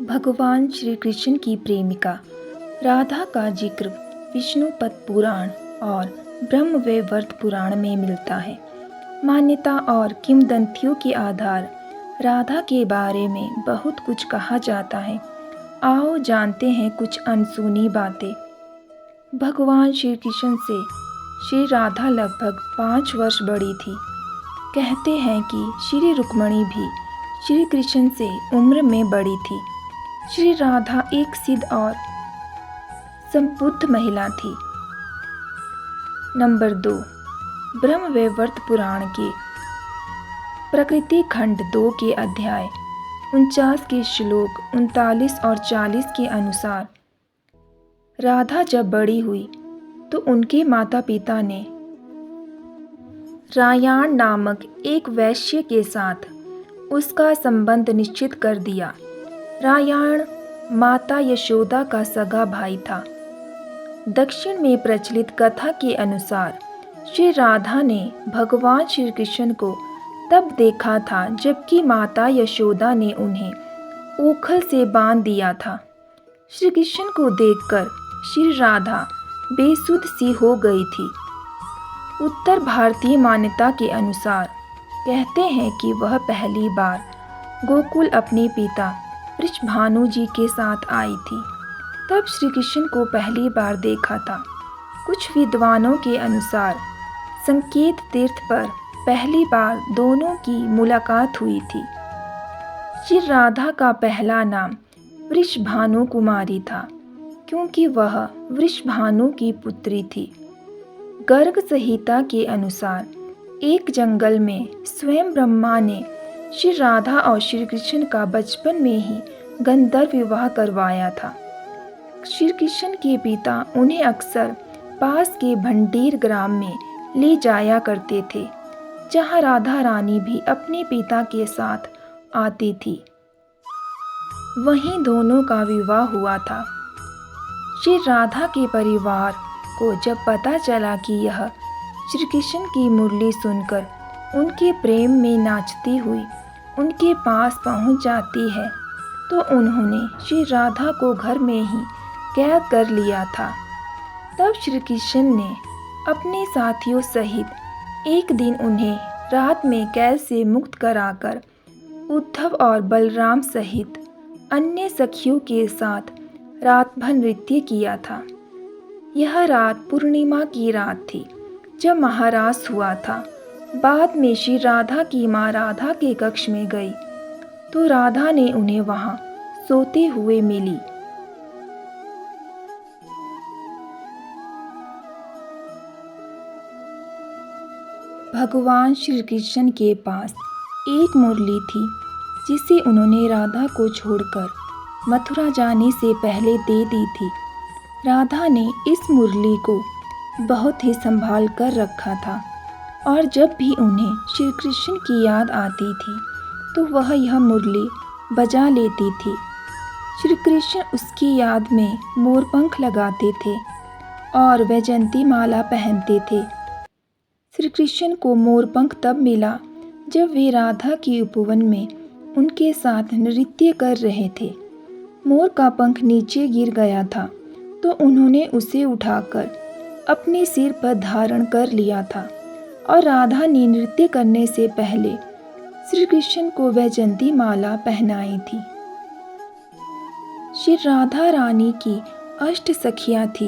भगवान श्री कृष्ण की प्रेमिका राधा का जिक्र विष्णुपद पुराण और ब्रह्मवैवर्त पुराण में मिलता है। मान्यता और किंवदंतियों के आधार राधा के बारे में बहुत कुछ कहा जाता है। आओ जानते हैं कुछ अनसुनी बातें। भगवान श्री कृष्ण से श्री राधा लगभग 5 वर्ष बड़ी थी। कहते हैं कि श्री रुक्मणी भी श्री कृष्ण से उम्र में बड़ी थी। श्री राधा एक सिद्ध और संबुद्ध महिला थी। नंबर 2, ब्रह्मवैवर्त पुराण के प्रकृति खंड 2 के अध्याय 49 के श्लोक 39 और 40 के अनुसार राधा जब बड़ी हुई तो उनके माता पिता ने रायाण नामक एक वैश्य के साथ उसका संबंध निश्चित कर दिया। रायाण माता यशोदा का सगा भाई था। दक्षिण में प्रचलित कथा के अनुसार श्री राधा ने भगवान श्री कृष्ण को तब देखा था जबकि माता यशोदा ने उन्हें ओखल से बांध दिया था। श्री कृष्ण को देखकर श्री राधा बेसुध सी हो गई थी। उत्तर भारतीय मान्यता के अनुसार कहते हैं कि वह पहली बार गोकुल अपने पिता वृषभानु जी के साथ आई थी। तब श्री कृष्ण को पहली बार देखा था। कुछ विद्वानों के अनुसार संकेत तीर्थ पर पहली बार दोनों की मुलाकात हुई थी। श्री राधा का पहला नाम वृषभानु कुमारी था क्योंकि वह वृषभानु की पुत्री थी। गर्ग संहिता के अनुसार एक जंगल में स्वयं ब्रह्मा ने श्री राधा और श्री कृष्ण का बचपन में ही गंधर्व विवाह करवाया था। श्री कृष्ण के पिता उन्हें अक्सर पास के भंडीर ग्राम में ले जाया करते थे, जहां राधा रानी भी अपने पिता के साथ आती थी। वहीं दोनों का विवाह हुआ था। श्री राधा के परिवार को जब पता चला कि यह श्री कृष्ण की मुरली सुनकर उनके प्रेम में नाचती हुई उनके पास पहुंच जाती है, तो उन्होंने श्री राधा को घर में ही कैद कर लिया था। तब श्री कृष्ण ने अपने साथियों सहित एक दिन उन्हें रात में कैद से मुक्त कराकर उद्धव और बलराम सहित अन्य सखियों के साथ रात भर नृत्य किया था। यह रात पूर्णिमा की रात थी जब महारास हुआ था। बाद में श्री राधा की माँ राधा के कक्ष में गई तो राधा ने उन्हें वहां सोते हुए मिली। भगवान श्री कृष्ण के पास एक मुरली थी जिसे उन्होंने राधा को छोड़कर मथुरा जाने से पहले दे दी थी। राधा ने इस मुरली को बहुत ही संभाल कर रखा था और जब भी उन्हें श्री कृष्ण की याद आती थी तो वह यह मुरली बजा लेती थी। श्री कृष्ण उसकी याद में मोरपंख लगाते थे और वैजयंती माला पहनते थे। श्री कृष्ण को मोरपंख तब मिला जब वे राधा के उपवन में उनके साथ नृत्य कर रहे थे। मोर का पंख नीचे गिर गया था तो उन्होंने उसे उठाकर अपने सिर पर धारण कर लिया था और राधा ने नृत्य करने से पहले श्री कृष्ण को वैजयंती माला पहनाई थी। श्री राधा रानी की 8 सखियां थी।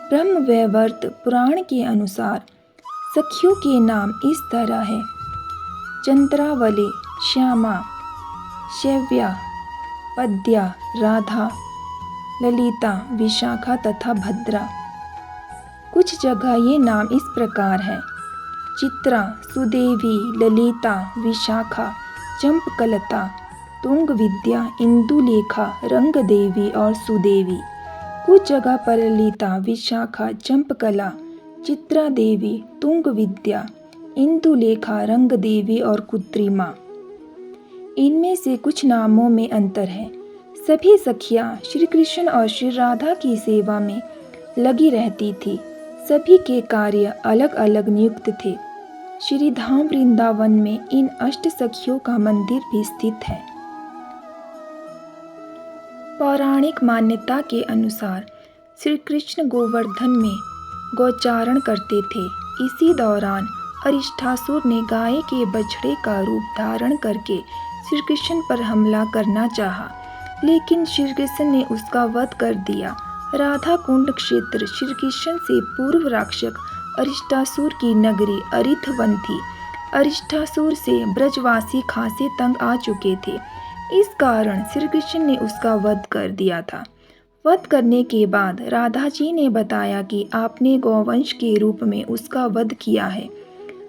ब्रह्मवैवर्त पुराण के अनुसार सखियों के नाम इस तरह है: चंद्रावली, श्यामा, शैव्या, पद्या, राधा, ललिता, विशाखा तथा भद्रा। कुछ जगह ये नाम इस प्रकार है: चित्रा, सुदेवी, ललिता, विशाखा, चंपकलता, तुंग विद्या, इंदुलेखा, रंग देवी और सुदेवी। कुछ जगह पर ललिता, विशाखा, चंपकला, चित्रा देवी, तुंग विद्या, इंदुलेखा, रंग देवी और कुत्रिमा। इनमें से कुछ नामों में अंतर है। सभी सखियां श्री कृष्ण और श्री राधा की सेवा में लगी रहती थी। सभी के कार्य अलग अलग नियुक्त थे। श्री धाम वृंदावन में इन 8 सखियों का मंदिर भी स्थित है। पौराणिक मान्यता के अनुसार श्री कृष्ण गोवर्धन में गोचारण करते थे। इसी दौरान अरिष्टासुर ने गाय के बछड़े का रूप धारण करके श्री कृष्ण पर हमला करना चाहा, लेकिन श्री कृष्ण ने उसका वध कर दिया। राधा कुंड क्षेत्र श्री कृष्ण से पूर्व राक्षस अरिष्टासुर की नगरी अरिथवन थी। अरिष्टासुर से ब्रजवासी खासे तंग आ चुके थे, इस कारण श्री कृष्ण ने उसका वध कर दिया था। वध करने के बाद राधा जी ने बताया कि आपने गौवंश के रूप में उसका वध किया है,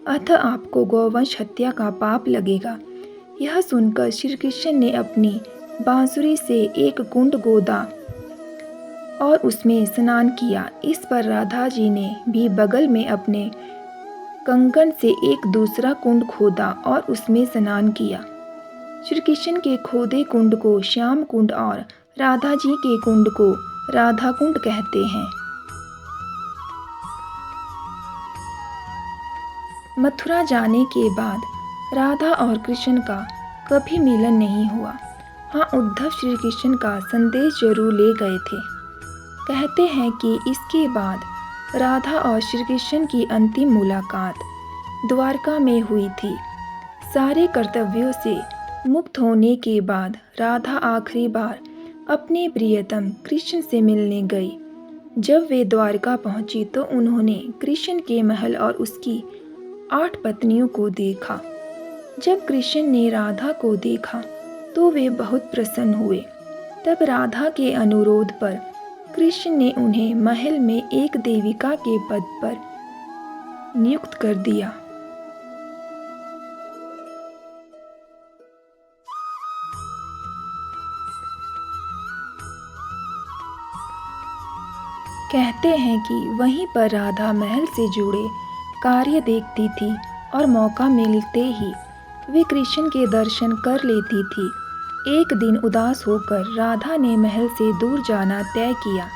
अतः आपको गौवंश हत्या का पाप लगेगा। यह सुनकर श्री कृष्ण ने अपनी बांसुरी से एक कुंड गोदा और उसमें स्नान किया। इस पर राधा जी ने भी बगल में अपने कंगन से एक दूसरा कुंड खोदा और उसमें स्नान किया। श्री कृष्ण के खोदे कुंड को श्याम कुंड और राधा जी के कुंड को राधा कुंड कहते हैं। मथुरा जाने के बाद राधा और कृष्ण का कभी मिलन नहीं हुआ। हाँ, उद्धव श्री कृष्ण का संदेश जरूर ले गए थे। कहते हैं कि इसके बाद राधा और श्री कृष्ण की अंतिम मुलाकात द्वारका में हुई थी। सारे कर्तव्यों से मुक्त होने के बाद राधा आखिरी बार अपने प्रियतम कृष्ण से मिलने गई। जब वे द्वारका पहुंची तो उन्होंने कृष्ण के महल और उसकी 8 पत्नियों को देखा। जब कृष्ण ने राधा को देखा तो वे बहुत प्रसन्न हुए। तब राधा के अनुरोध पर कृष्ण ने उन्हें महल में एक देविका के पद पर नियुक्त कर दिया। कहते हैं कि वहीं पर राधा महल से जुड़े कार्य देखती थी और मौका मिलते ही वे कृष्ण के दर्शन कर लेती थी। एक दिन उदास होकर राधा ने महल से दूर जाना तय किया।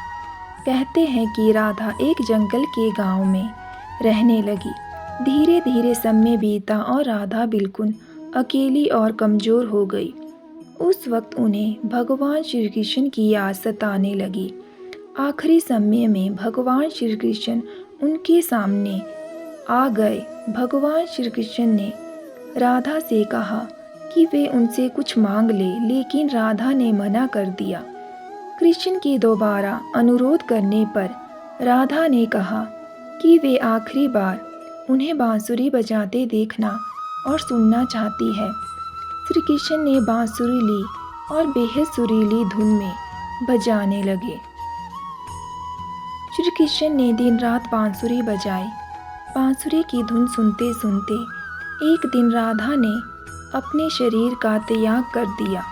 कहते हैं कि राधा एक जंगल के गांव में रहने लगी। धीरे धीरे समय बीता और राधा बिल्कुल अकेली और कमज़ोर हो गई। उस वक्त उन्हें भगवान श्री कृष्ण की याद सताने लगी। आखिरी समय में भगवान श्री कृष्ण उनके सामने आ गए। भगवान श्री कृष्ण ने राधा से कहा कि वे उनसे कुछ मांग ले, लेकिन राधा ने मना कर दिया। कृष्ण के दोबारा अनुरोध करने पर राधा ने कहा कि वे आखिरी बार उन्हें बांसुरी बजाते देखना और सुनना चाहती है। श्री कृष्ण ने बांसुरी ली और बेहद सुरीली धुन में बजाने लगे। श्री कृष्ण ने दिन रात बांसुरी बजाई। बांसुरी की धुन सुनते सुनते एक दिन राधा ने अपने शरीर का त्याग कर दिया।